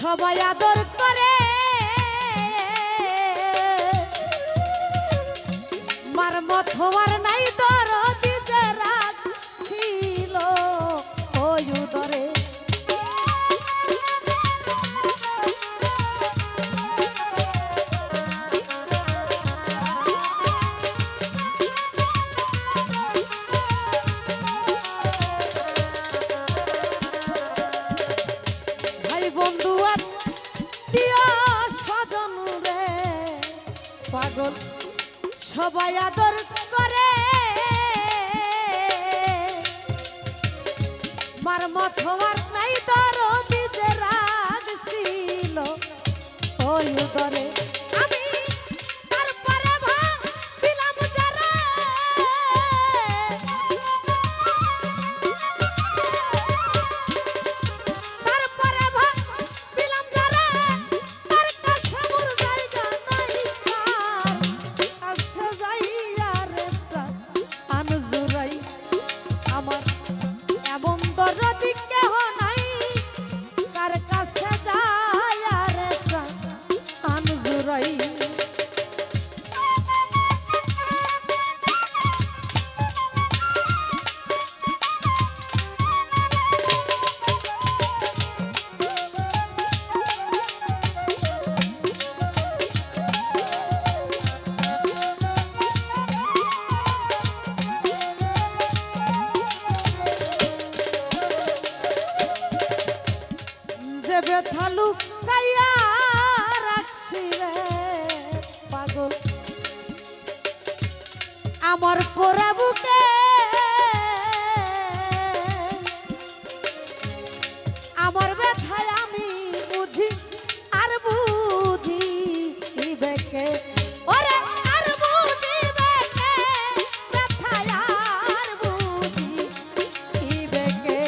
সবাই আদর করে মার মত হওয়ার নাই দরদি যে রাখছিল ওই উদরে বন্ধু আত্মীয় স্বজন রে পাগল সবাই আদর করে মার মত হওয়ার নাই দরদি যে রাখছিল ওই উদরে আমি তারপরে ভাবিলাম যারা ব্যথালু কাইয়া রাখছি রে পাগল আমার পোড়া বুকে আমার ব্যথায় আমি বুঝি আর বুঝি বেকে ওরে আর বুঝি বেকে ব্যথায় আর বুঝি বেকে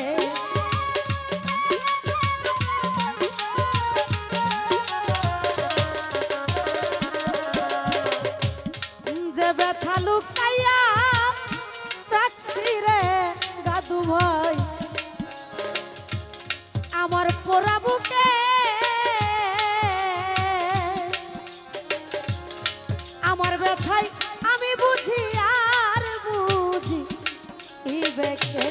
ব্যথা লুকাইয়া রাখছি রে দাদু ভাই আমার পোড়া বুকে আমার ব্যথায় আমি বুঝি আর বুঝি বেকে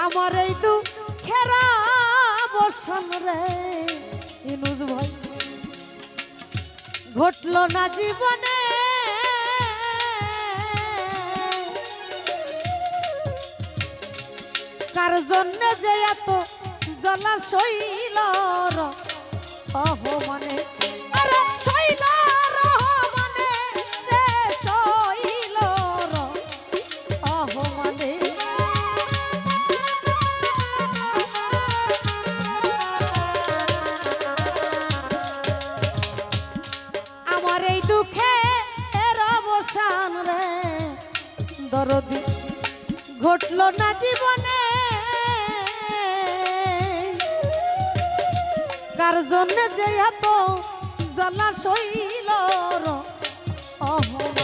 আমার এই দুঃখের বসন রে ইনুজ ভাই ঘটল না জীবনে কার জন্য যে এত জ্বালা শৈল অহ মানে আরে শৈল মানে রে শৈল অহ মানে দরদি ঘটল না জীবনে কার জন্য যে এত জ্বালা শৈল অহ